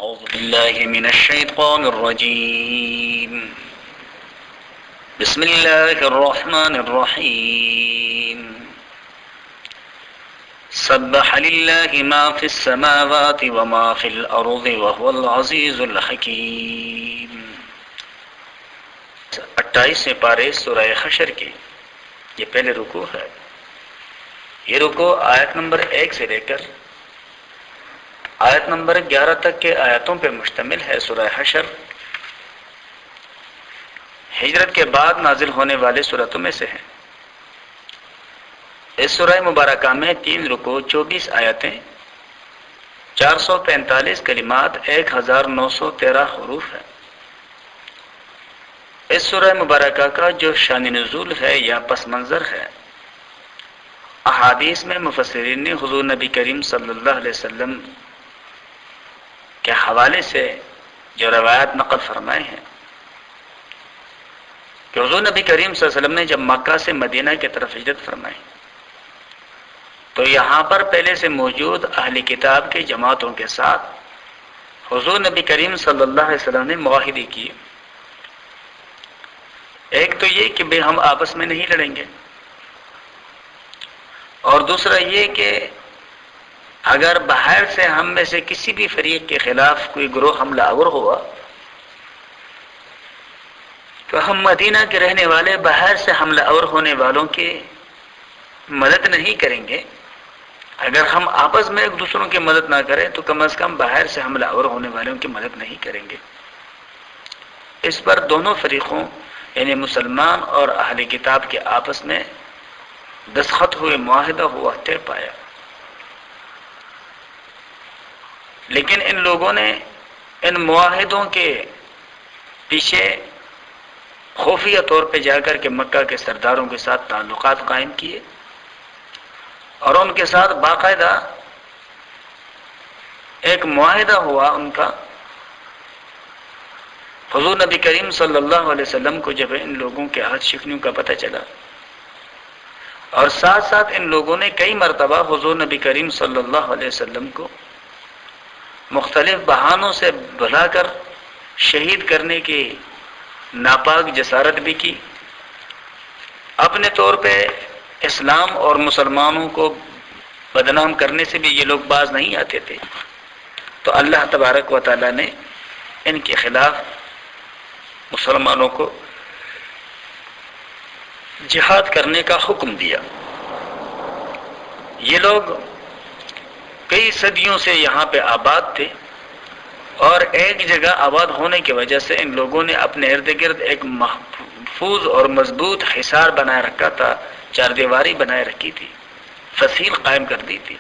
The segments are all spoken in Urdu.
أعوذ بالله من الشيطان الرجيم. بسم الله الرحمن الرحيم. سبح لله ما في السماوات وما في الأرض وهو العزيز الحكيم. 28ویں پارے سورہ حشر کی یہ پہلے رکوع ہے. یہ رکوع آیت نمبر 1 سے لے کر آیت نمبر 11 تک کے آیتوں پر مشتمل ہے. سورہ حشر ہجرت کے بعد نازل ہونے والے سورتوں میں سے ہے. اس سورہ مبارکہ میں 3 رکوع، 24 آیتیں، 445 کلمات، 1913 حروف ہیں. اس سورہ مبارکہ کا جو شان نزول ہے یا پس منظر ہے، احادیث میں مفسرین نے حضور نبی کریم صلی اللہ علیہ وسلم کے حوالے سے جو روایات نقل فرمائے ہیں کہ حضور نبی کریم صلی اللہ علیہ وسلم نے جب مکہ سے مدینہ کی طرف ہجرت فرمائی تو یہاں پر پہلے سے موجود اہل کتاب کے جماعتوں کے ساتھ حضور نبی کریم صلی اللہ علیہ وسلم نے معاہدے کیے. ایک تو یہ کہ ہم آپس میں نہیں لڑیں گے، اور دوسرا یہ کہ اگر باہر سے ہم میں سے کسی بھی فریق کے خلاف کوئی گروہ حملہ آور ہوا تو ہم مدینہ کے رہنے والے باہر سے حملہ آور ہونے والوں کی مدد نہیں کریں گے. اگر ہم آپس میں ایک دوسروں کی مدد نہ کریں تو کم از کم باہر سے حملہ آور ہونے والوں کی مدد نہیں کریں گے. اس پر دونوں فریقوں یعنی مسلمان اور اہل کتاب کے آپس میں دستخط ہوئے، معاہدہ ہوا، طے پایا. لیکن ان لوگوں نے ان معاہدوں کے پیچھے خفیہ طور پہ جا کر کے مکہ کے سرداروں کے ساتھ تعلقات قائم کیے اور ان کے ساتھ باقاعدہ ایک معاہدہ ہوا ان کا. حضور نبی کریم صلی اللہ علیہ وسلم کو جب ان لوگوں کے عہد شکنیوں کا پتہ چلا اور ساتھ ساتھ ان لوگوں نے کئی مرتبہ حضور نبی کریم صلی اللہ علیہ وسلم کو مختلف بہانوں سے بھلا کر شہید کرنے کی ناپاک جسارت بھی کی، اپنے طور پہ اسلام اور مسلمانوں کو بدنام کرنے سے بھی یہ لوگ باز نہیں آتے تھے، تو اللہ تبارک و تعالی نے ان کے خلاف مسلمانوں کو جہاد کرنے کا حکم دیا. یہ لوگ کئی صدیوں سے یہاں پہ آباد تھے اور ایک جگہ آباد ہونے کی وجہ سے ان لوگوں نے اپنے ارد گرد ایک محفوظ اور مضبوط حصار بنائے رکھا تھا، چار دیواری بنائے رکھی تھی، فصیل قائم کر دی تھی.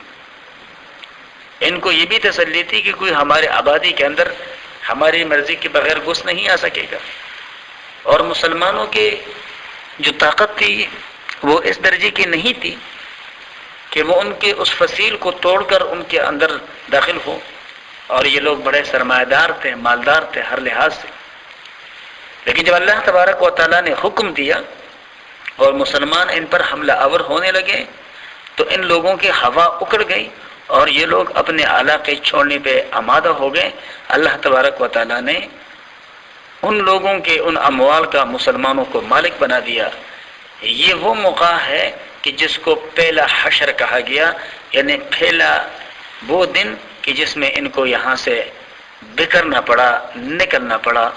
ان کو یہ بھی تسلی تھی کہ کوئی ہمارے آبادی کے اندر ہماری مرضی کے بغیر گھس نہیں آ سکے گا. اور مسلمانوں کی جو طاقت تھی وہ اس درجے کی نہیں تھی کہ وہ ان کے اس فصیل کو توڑ کر ان کے اندر داخل ہو، اور یہ لوگ بڑے سرمایہ دار تھے، مالدار تھے ہر لحاظ سے. لیکن جب اللہ تبارک و تعالیٰ نے حکم دیا اور مسلمان ان پر حملہ آور ہونے لگے تو ان لوگوں کی ہوا اکڑ گئی اور یہ لوگ اپنے علاقے چھوڑنے پہ آمادہ ہو گئے. اللہ تبارک و تعالیٰ نے ان لوگوں کے ان اموال کا مسلمانوں کو مالک بنا دیا. یہ وہ موقع ہے کہ جس کو پہلا حشر کہا گیا، یعنی پہلا وہ دن کہ جس میں ان کو یہاں سے بکھرنا پڑا، نکلنا پڑا.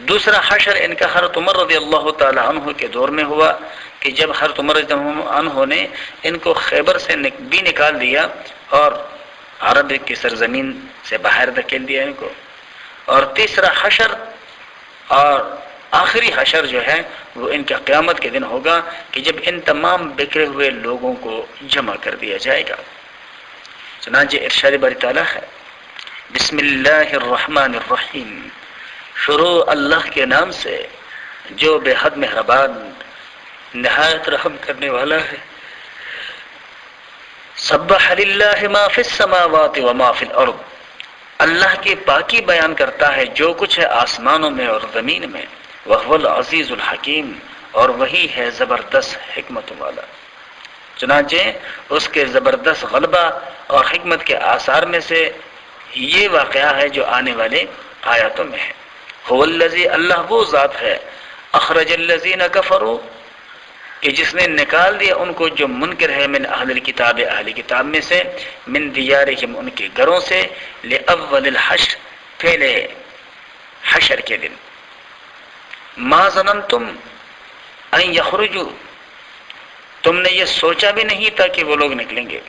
دوسرا حشر ان کا حضرت عمر رضی اللہ تعالی عنہ کے دور میں ہوا کہ جب حضرت عمر رضی اللہ عنہ نے ان کو خیبر سے بھی نکال دیا اور عرب کی سرزمین سے باہر دھکیل دیا ان کو. اور تیسرا حشر اور آخری حشر جو ہے وہ ان کا قیامت کے دن ہوگا کہ جب ان تمام بکھرے ہوئے لوگوں کو جمع کر دیا جائے گا. چنانچہ ارشاد باری تعالیٰ ہے، بسم اللہ الرحمن الرحیم، شروع اللہ کے نام سے جو بے حد مہربان نہایت رحم کرنے والا ہے. سبح للہ ما فی السماوات وما فی الارض، اللہ کی پاکی بیان کرتا ہے جو کچھ ہے آسمانوں میں اور زمین میں. وہو العزیز الحکیم، اور وہی ہے زبردست حکمت والا. چنانچہ اس کے زبردست غلبہ اور حکمت کے آثار میں سے یہ واقعہ ہے جو آنے والے آیاتوں میں ہے۔ هو الذی، اللہ وہ ذات ہے، اخرج الذین کفروا، کہ جس نے نکال دیا ان کو جو منکر ہے، من اہل الکتاب، اہل کتاب میں سے، من دیارہم، ان کے گھروں سے، لاول الحشر، پہلے حشر کے دن۔ ما ظننتم ان یخرجوا، تم نے یہ سوچا بھی نہیں تھا کہ وہ لوگ نکلیں گے۔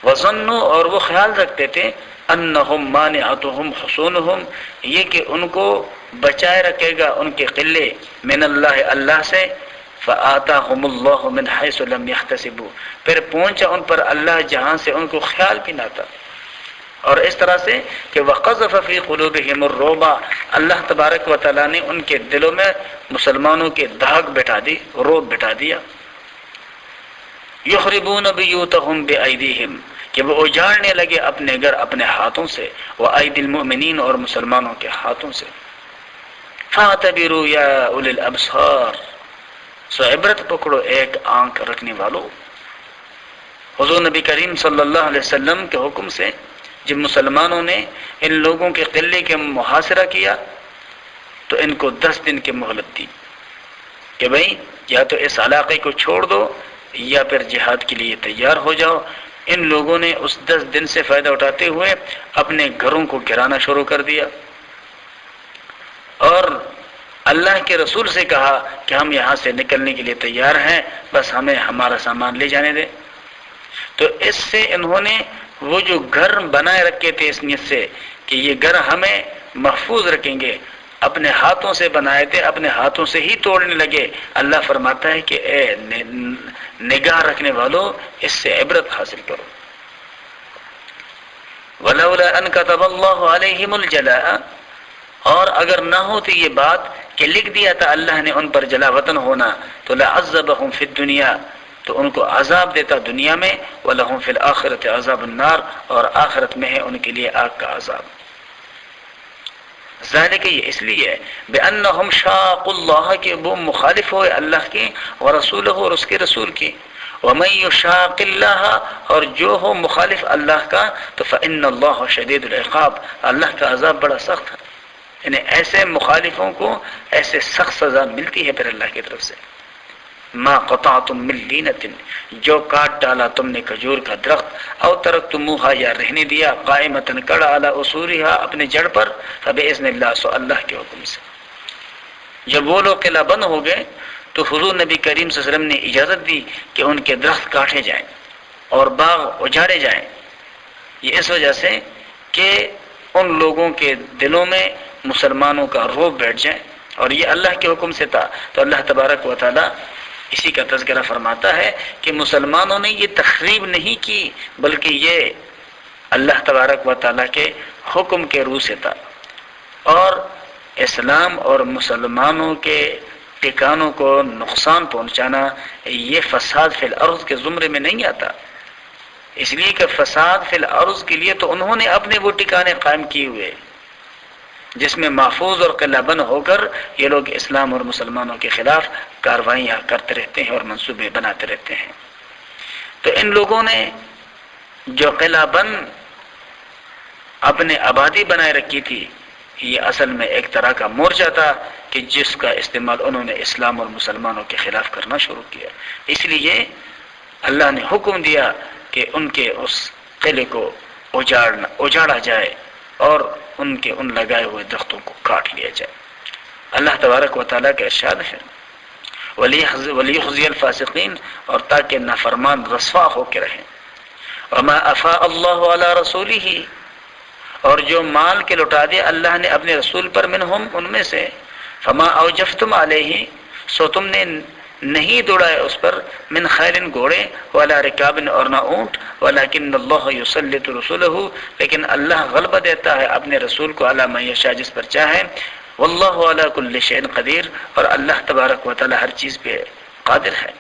وظنوا، اور وہ خیال رکھتے تھے، انہم مانعتہم حصونہم، یہ کہ ان کو بچائے رکھے گا ان کے قلعے، من اللہ، اللہ سے۔ فآتاہم اللہ من حیث لم یحتسبوا، پھر پہنچا ان پر اللہ جہاں سے ان کو خیال بھی نہ تھا۔ اور اس طرح سے کہ وقذف فی قلوبہم الرعب، اللہ تبارک و تعالیٰ نے ان کے دلوں میں مسلمانوں کے داغ بٹھا دی، رعب بٹھا دیا۔ یخربون بیوتہم بایدیہم، کہ وہ اجاڑنے لگے اپنے گھر اپنے ہاتھوں سے، وایدی المؤمنین، اور مسلمانوں کے ہاتھوں سے۔ فاعتبروا یا اولی الابصار، سو عبرت پکڑو ایک آنکھ رکھنے والوں۔ حضور نبی کریم صلی اللہ علیہ وسلم کے حکم سے جب مسلمانوں نے ان لوگوں کے قلعے کے محاصرہ کیا تو ان کو 10 دن کی مہلت دی کہ بھئی یا تو اس علاقے کو چھوڑ دو یا پھر جہاد کے لیے تیار ہو جاؤ۔ ان لوگوں نے اس 10 دن سے فائدہ اٹھاتے ہوئے اپنے گھروں کو گرانا شروع کر دیا اور اللہ کے رسول سے کہا کہ ہم یہاں سے نکلنے کے لیے تیار ہیں، بس ہمیں ہمارا سامان لے جانے دیں۔ تو اس سے انہوں نے وہ جو گھر بنائے رکھے تھے اس نیت سے کہ یہ گھر ہمیں محفوظ رکھیں گے، اپنے ہاتھوں سے بنائے تھے، اپنے ہاتھوں سے ہی توڑنے لگے۔ اللہ فرماتا ہے کہ اے نگاہ رکھنے والوں، اس سے عبرت حاصل کرو۔ ولولا ان كتب اللہ علیہم الجلاء، اور اگر نہ ہوتی یہ بات کہ لکھ دیا تھا اللہ نے ان پر جلا وطن ہونا، تو لعذبہم فی الدنیا، تو ان کو عذاب دیتا دنیا میں، وَلَهُمْ فِي الْآخِرَةِ عَذَابُ النَّارِ، اور آخرت میں ہے ان کے لیے آگ کا عذاب۔ ذالک، یہ اس لیے بِأَنَّهُمْ شَاقُوا اللَّهَ، کہ وہ مخالف ہوئے اللہ کے، وَرَسُولَهُ، اور اس کے رسول کے۔ وَمَن يُشَاقِ اللَّهَ، اور جو ہو مخالف اللہ کا، تو فَإِنَّ اللَّهَ شَدِيدُ الْعِقَابِ، اللہ کا عذاب بڑا سخت ہے۔ یعنی ایسے مخالفوں کو ایسے سخت سزا ملتی ہے پھر اللہ کی طرف سے۔ ما قطعتم من لینۃ، جو کاٹ ڈالا تم نے کھجور کا درخت، او ترکتموہا، یا رہنے دیا، قائمۃ، کڑا، علی اصولہا، اپنے جڑ پر، فباذن اللہ، سو اللہ کے حکم سے۔ جب وہ لوگ قلعہ بند ہو گئے تو حضور نبی کریم صلی اللہ علیہ وسلم نے اجازت دی کہ ان کے درخت کاٹے جائیں اور باغ اجاڑے جائیں، یہ اس وجہ سے کہ ان لوگوں کے دلوں میں مسلمانوں کا رعب بیٹھ جائے، اور یہ اللہ کے حکم سے تھا۔ تو اللہ تبارک و تعالی اسی کا تذکرہ فرماتا ہے کہ مسلمانوں نے یہ تخریب نہیں کی، بلکہ یہ اللہ تبارک و تعالیٰ کے حکم کے روح سے تھا۔ اور اسلام اور مسلمانوں کے ٹھکانوں کو نقصان پہنچانا یہ فساد فی الارض کے زمرے میں نہیں آتا، اس لیے کہ فساد فی الارض کے لیے تو انہوں نے اپنے وہ ٹھکانے قائم کیے ہوئے جس میں محفوظ اور قلعہ بند ہو کر یہ لوگ اسلام اور مسلمانوں کے خلاف کاروائیاں کرتے رہتے ہیں اور منصوبے بناتے رہتے ہیں۔ تو ان لوگوں نے جو قلعہ بند اپنے آبادی بنائے رکھی تھی، یہ اصل میں ایک طرح کا مورچہ تھا کہ جس کا استعمال انہوں نے اسلام اور مسلمانوں کے خلاف کرنا شروع کیا۔ اس لیے اللہ نے حکم دیا کہ ان کے اس قلعے کو اجاڑا جائے اور ان کے ان لگائے ہوئے درختوں کو کاٹ لیا جائے۔ اللہ تبارک و تعالیٰ کا ارشاد ہے وَلِيُخْزِيَ الْفَاسِقِينَ، اور تاکہ نافرمان رسوا ہو کے رہیں۔ وَمَا أَفَاءَ اللَّهُ عَلَى رَسُولِهِ، اور جو مال کے لٹا دیا اللہ نے اپنے رسول پر، منہم، ان میں سے، فَمَا أَوْجَفْتُمْ عَلَيْهِ، سو تم نے نہیں دوڑائے اس پر، من خیل، گھوڑے، ولا رکاب، اور نہ اونٹ، ولکن اللہ یسلط رسولہ، لیکن اللہ غلبہ دیتا ہے اپنے رسول کو، علی من یشاء، جس پر چاہے، واللہ علی کل شیء قدیر، اور اللہ تبارک و تعالی ہر چیز پہ قادر ہے۔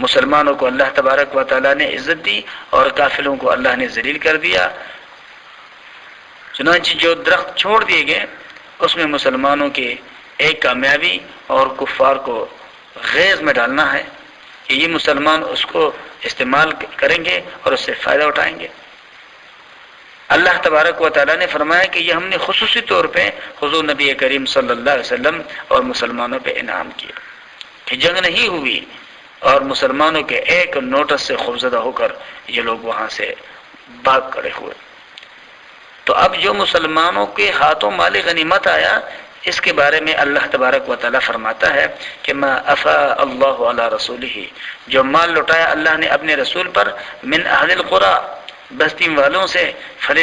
مسلمانوں کو اللہ تبارک و تعالی نے عزت دی اور کافروں کو اللہ نے ذلیل کر دیا۔ چنانچہ جو درخت چھوڑ دیے گئے اس میں مسلمانوں کی ایک کامیابی اور کفار کو غیظ میں ڈالنا ہے کہ یہ مسلمان اس کو استعمال کریں گے اور اس سے فائدہ اٹھائیں گے۔ اللہ تبارک و تعالیٰ نے فرمایا کہ یہ ہم نے خصوصی طور پہ حضور نبی کریم صلی اللہ علیہ وسلم اور مسلمانوں پہ انعام کیا کہ جنگ نہیں ہوئی اور مسلمانوں کے ایک نوٹس سے خوفزدہ ہو کر یہ لوگ وہاں سے بھاگ کھڑے ہوئے۔ تو اب جو مسلمانوں کے ہاتھوں مال غنیمت آیا، اس کے بارے میں اللہ تبارک و تعالیٰ فرماتا ہے کہ ما افاء اللہ علی رسولہ، جو مال لٹایا اللہ نے اپنے رسول پر، من اہل القری، بستی والوں سے،